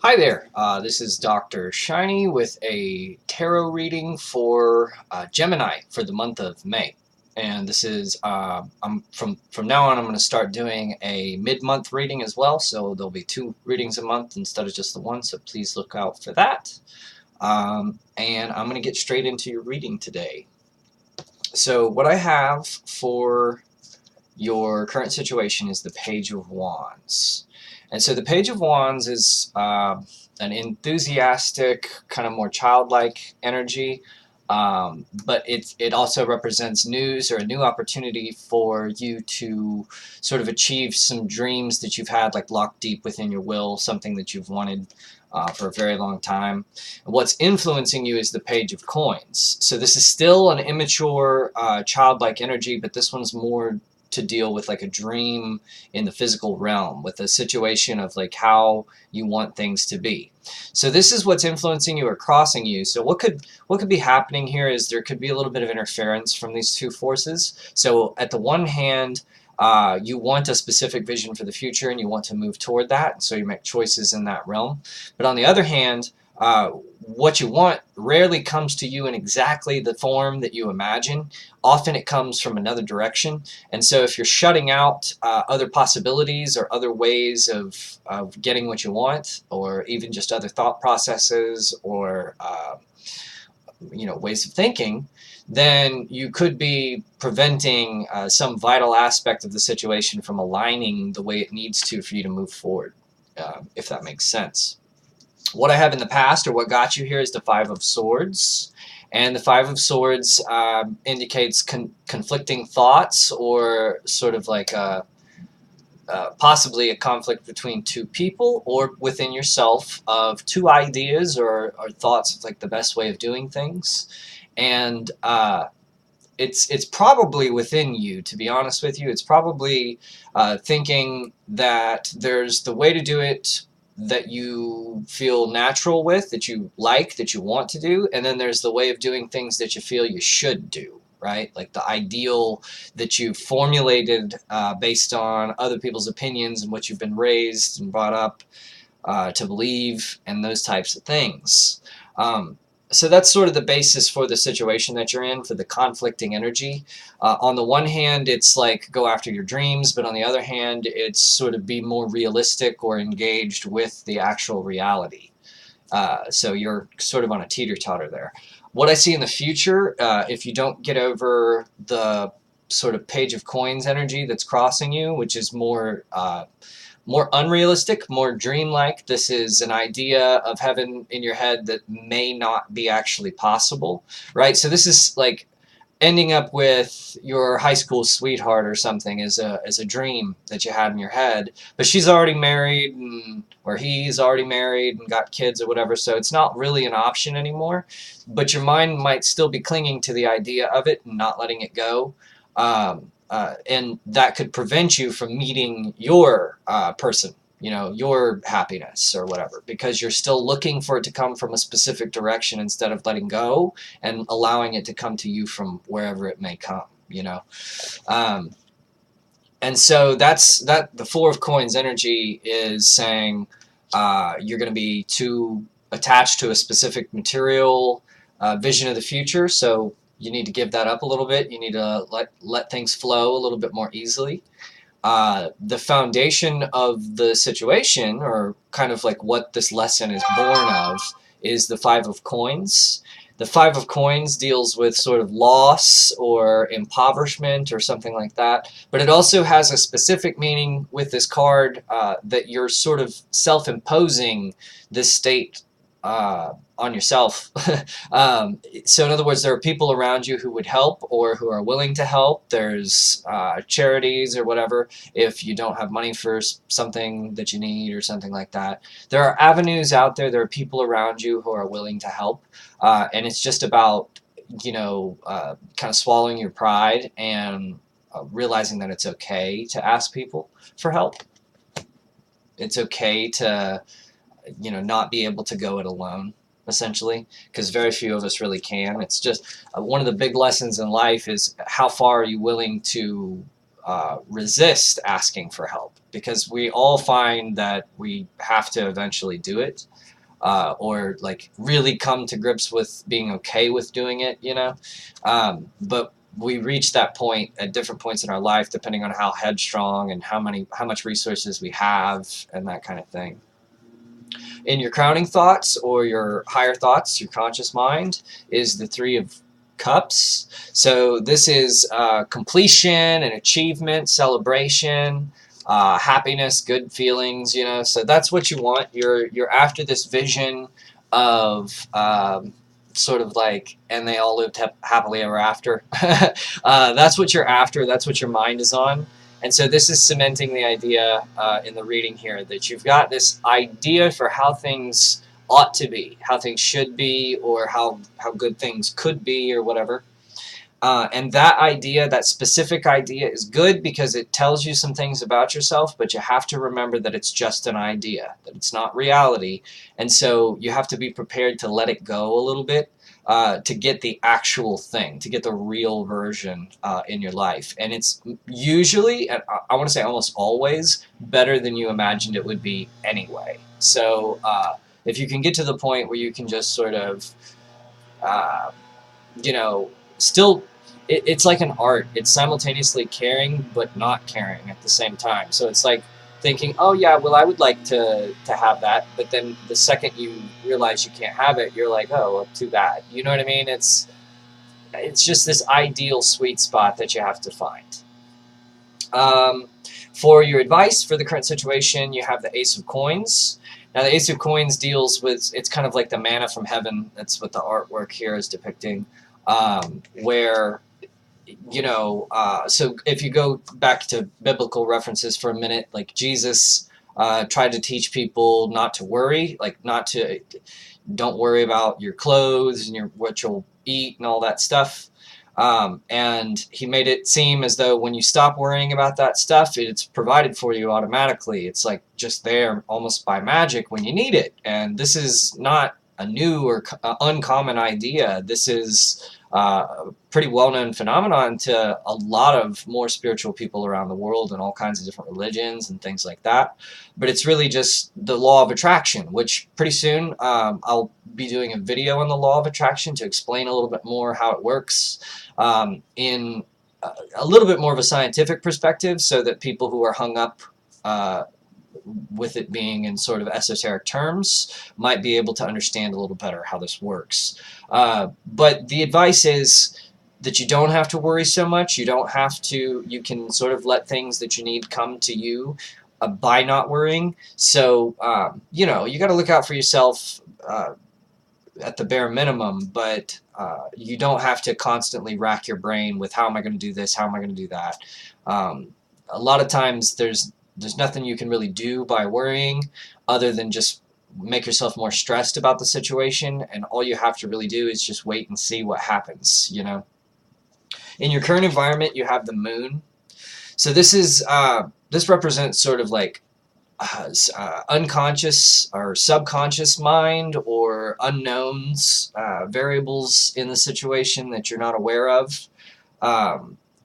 Hi there, this is Dr. Shiny with a tarot reading for Gemini for the month of May. And this is, I'm from now on, I'm going to start doing a mid-month reading as well. So there'll be 2 readings a month instead of just the one. So please look out for that. And I'm going to get straight into your reading today. So what I have for your current situation is the Page of Wands. And so the Page of Wands is an enthusiastic, kind of more childlike energy, but it also represents news or a new opportunity for you to sort of achieve some dreams that you've had like locked deep within your will, something that you've wanted for a very long time. And what's influencing you is the Page of Coins. So this is still an immature, childlike energy, but this one's more to deal with like a dream in the physical realm, with a situation of like how you want things to be. So this is what's influencing you or crossing you. So what could be happening here is there could be a little bit of interference from these two forces. So at the one hand, you want a specific vision for the future and you want to move toward that, so you make choices in that realm. But on the other hand, what you want rarely comes to you in exactly the form that you imagine. Often it comes from another direction. And so if you're shutting out other possibilities or other ways of getting what you want, or even just other thought processes or ways of thinking, then you could be preventing some vital aspect of the situation from aligning the way it needs to for you to move forward, if that makes sense. What I have in the past, or what got you here, is the Five of Swords. And the Five of Swords indicates conflicting thoughts, or sort of like possibly a conflict between two people or within yourself of two ideas or thoughts of like the best way of doing things. And it's probably within you, to be honest with you. It's probably thinking that there's the way to do it that you feel natural with, that you like, that you want to do, and then there's the way of doing things that you feel you should do, right? Like the ideal that you've formulated based on other people's opinions and what you've been raised and brought up to believe, and those types of things. So that's sort of the basis for the situation that you're in, for the conflicting energy. On the one hand, it's like go after your dreams, but on the other hand, it's sort of be more realistic or engaged with the actual reality. So you're sort of on a teeter-totter there. What I see in the future, if you don't get over the sort of Page of Coins energy that's crossing you, which is more unrealistic, more dreamlike. This is an idea of heaven in your head that may not be actually possible, right? So this is like ending up with your high school sweetheart or something as a dream that you had in your head, but she's already married, or he's already married and got kids or whatever, so it's not really an option anymore, but your mind might still be clinging to the idea of it and not letting it go. And that could prevent you from meeting your person, your happiness or whatever, because you're still looking for it to come from a specific direction instead of letting go and allowing it to come to you from wherever it may come. And so the Four of Coins energy is saying you're going to be too attached to a specific material vision of the future. So you need to give that up a little bit. You need to let things flow a little bit more easily. The foundation of the situation, or kind of like what this lesson is born of, is the Five of Coins. The Five of Coins deals with sort of loss or impoverishment or something like that, but it also has a specific meaning with this card that you're sort of self-imposing this state on yourself. So in other words, there are people around you who would help or who are willing to help. There's charities or whatever if you don't have money for something that you need or something like that. There are avenues out there. There are people around you who are willing to help. And it's just about, kind of swallowing your pride and realizing that it's okay to ask people for help. It's okay to not be able to go it alone, essentially, because very few of us really can. It's just one of the big lessons in life is how far are you willing to resist asking for help, because we all find that we have to eventually do it, or like really come to grips with being okay with doing it, you know. But we reach that point at different points in our life, depending on how headstrong and how much resources we have and that kind of thing. In your crowning thoughts, or your higher thoughts, your conscious mind, is the Three of Cups. So this is completion and achievement, celebration, happiness, good feelings, you know. So that's what you want. You're after this vision of sort of like, and they all lived happily ever after. That's what you're after. That's what your mind is on. And so this is cementing the idea in the reading here, that you've got this idea for how things ought to be, how things should be, or how good things could be, or whatever. And that idea, that specific idea, is good because it tells you some things about yourself, but you have to remember that it's just an idea, that it's not reality. And so you have to be prepared to let it go a little bit, to get the actual thing, to get the real version in your life. And it's usually, and I want to say almost always, better than you imagined it would be anyway. So if you can get to the point where you can just sort of, you know, still, it's like an art. It's simultaneously caring but not caring at the same time. So it's like thinking, oh yeah, well, I would like to have that, but then the second you realize you can't have it, you're like, oh, well, too bad. You know what I mean? It's just this ideal sweet spot that you have to find. For your advice for the current situation, you have the Ace of Coins. Now, the Ace of Coins deals with, it's kind of like the manna from heaven. That's what the artwork here is depicting, where, you know, so if you go back to biblical references for a minute, like Jesus tried to teach people not to worry, like don't worry about your clothes and what you'll eat and all that stuff. And he made it seem as though when you stop worrying about that stuff, it's provided for you automatically. It's like just there almost by magic when you need it. And this is not a new or uncommon idea. This is a pretty well-known phenomenon to a lot of more spiritual people around the world and all kinds of different religions and things like that. But it's really just the law of attraction, which pretty soon I'll be doing a video on the law of attraction to explain a little bit more how it works in a little bit more of a scientific perspective, so that people who are hung up with it being in sort of esoteric terms might be able to understand a little better how this works. But the advice is that you don't have to worry so much. You don't have to, you can sort of let things that you need come to you by not worrying. So, you know, you got to look out for yourself at the bare minimum, but you don't have to constantly rack your brain with how am I going to do this, how am I going to do that. A lot of times there's nothing you can really do by worrying other than just make yourself more stressed about the situation, and all you have to really do is just wait and see what happens, you know. In your current environment, you have the moon. So this is this represents sort of like unconscious or subconscious mind, or unknowns, variables in the situation that you're not aware of.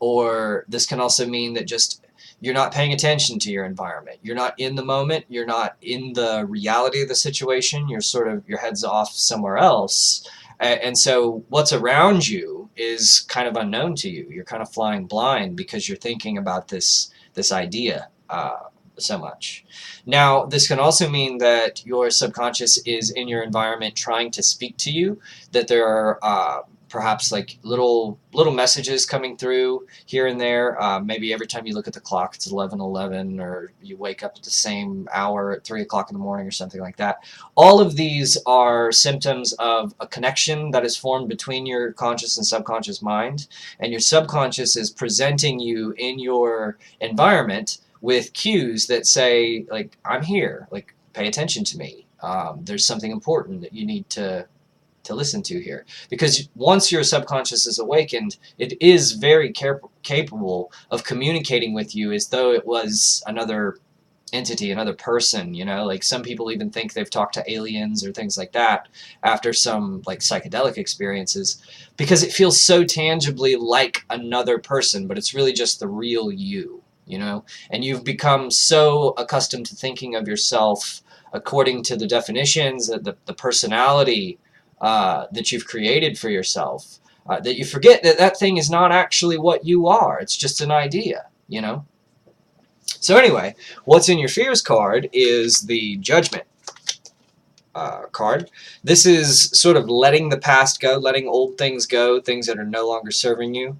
Or this can also mean that just you're not paying attention to your environment. You're not in the moment. You're not in the reality of the situation. You're sort of, your head's off somewhere else. And so what's around you is kind of unknown to you. You're kind of flying blind because you're thinking about this idea so much. Now, this can also mean that your subconscious is in your environment trying to speak to you, that there are perhaps like little messages coming through here and there. Maybe every time you look at the clock, it's 11:11, or you wake up at the same hour at 3 o'clock in the morning or something like that. All of these are symptoms of a connection that is formed between your conscious and subconscious mind, and your subconscious is presenting you in your environment with cues that say, like, I'm here, like, pay attention to me. There's something important that you need to listen to here. Because once your subconscious is awakened, it is very capable of communicating with you as though it was another entity, another person, you know, like some people even think they've talked to aliens or things like that after some like psychedelic experiences, because it feels so tangibly like another person, but it's really just the real you, you know, and you've become so accustomed to thinking of yourself according to the definitions, the personality that you've created for yourself, that you forget that that thing is not actually what you are. It's just an idea, you know. So anyway, what's in your fears card is the Judgment card. This is sort of letting the past go, letting old things go, things that are no longer serving you,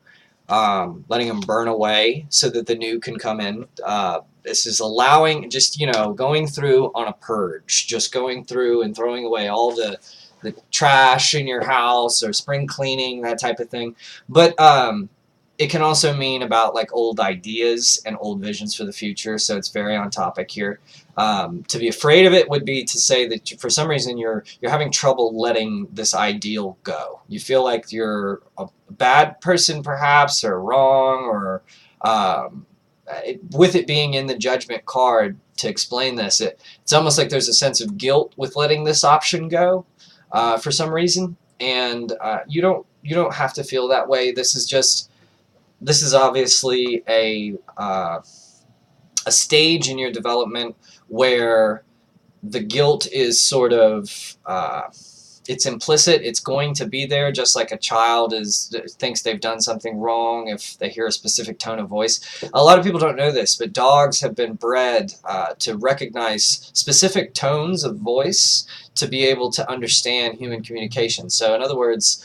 letting them burn away so that the new can come in. This is allowing, just, you know, going through on a purge, just going through and throwing away all the trash in your house, or spring cleaning, that type of thing. But it can also mean about like old ideas and old visions for the future, so it's very on topic here. To be afraid of it would be to say that for some reason you're having trouble letting this ideal go. You feel like you're a bad person, perhaps, or wrong, or with it being in the Judgment card, to explain this, it's almost like there's a sense of guilt with letting this option go for some reason, and you don't have to feel that way. This is obviously a stage in your development where the guilt is sort of it's implicit. It's going to be there, just like a child thinks they've done something wrong if they hear a specific tone of voice. A lot of people don't know this, but dogs have been bred to recognize specific tones of voice to be able to understand human communication. So in other words,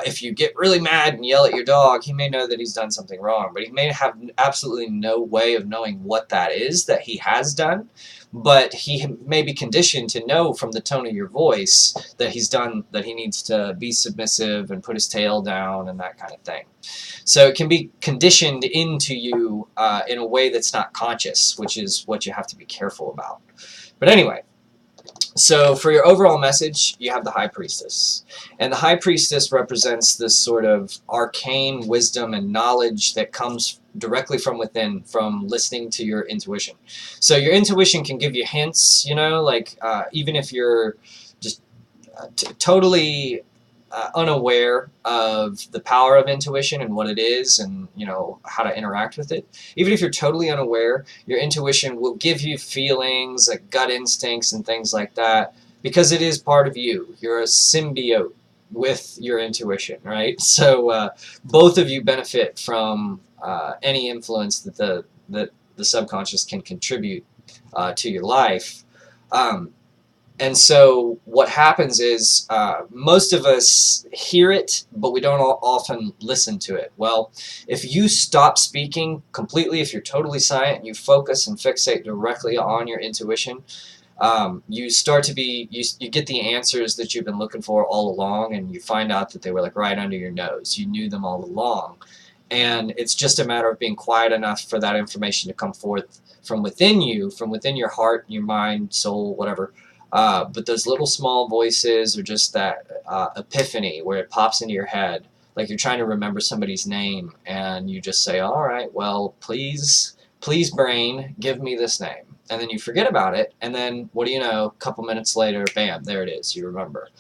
if you get really mad and yell at your dog, he may know that he's done something wrong, but he may have absolutely no way of knowing what that is that he has done. But he may be conditioned to know from the tone of your voice that he needs to be submissive and put his tail down and that kind of thing. So it can be conditioned into you in a way that's not conscious, which is what you have to be careful about. But anyway, so for your overall message, you have the High Priestess. And the High Priestess represents this sort of arcane wisdom and knowledge that comes directly from within, from listening to your intuition. So your intuition can give you hints, you know, like even if you're just totally unaware of the power of intuition and what it is, and you know how to interact with it. Even if you're totally unaware, your intuition will give you feelings like gut instincts and things like that, because it is part of you. You're a symbiote with your intuition, right? So both of you benefit from any influence that the subconscious can contribute to your life. And so what happens is most of us hear it, but we don't often listen to it. Well, if you stop speaking completely, if you're totally silent and you focus and fixate directly on your intuition, you start to you get the answers that you've been looking for all along, and you find out that they were like right under your nose. You knew them all along. And it's just a matter of being quiet enough for that information to come forth from within you, from within your heart, your mind, soul, whatever. But those little small voices, or just that epiphany where it pops into your head, like you're trying to remember somebody's name, and you just say, all right, well, please, brain, give me this name. And then you forget about it, and then, what do you know, a couple minutes later, bam, there it is, you remember.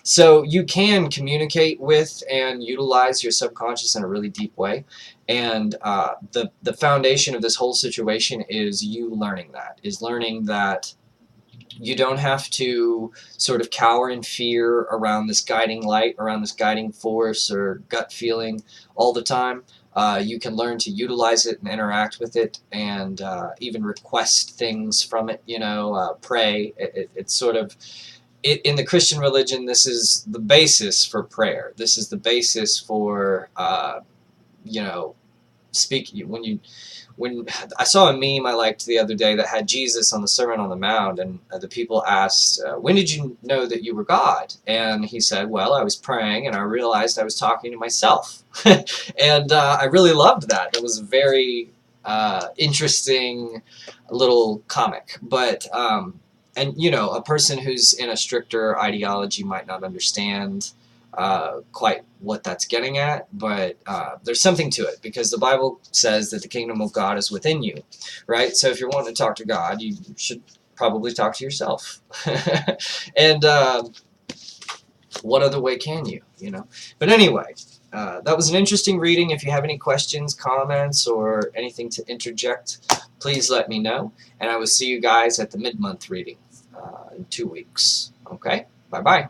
So you can communicate with and utilize your subconscious in a really deep way. And the foundation of this whole situation is you learning that you don't have to sort of cower in fear around this guiding light, around this guiding force or gut feeling all the time. You can learn to utilize it and interact with it, and even request things from it, you know, pray. It's sort of, in the Christian religion, this is the basis for prayer. This is the basis for, you know, speaking. When I saw a meme I liked the other day that had Jesus on the Sermon on the Mount, and the people asked, when did you know that you were God? And he said, well, I was praying and I realized I was talking to myself. And I really loved that. It was a very interesting little comic. But, and you know, a person who's in a stricter ideology might not understand quite what that's getting at, but there's something to it, because the Bible says that the kingdom of God is within you, right? So if you're wanting to talk to God, you should probably talk to yourself. And what other way can you, you know? But anyway, that was an interesting reading. If you have any questions, comments, or anything to interject, please let me know. And I will see you guys at the mid-month reading in 2 weeks. Okay? Bye-bye.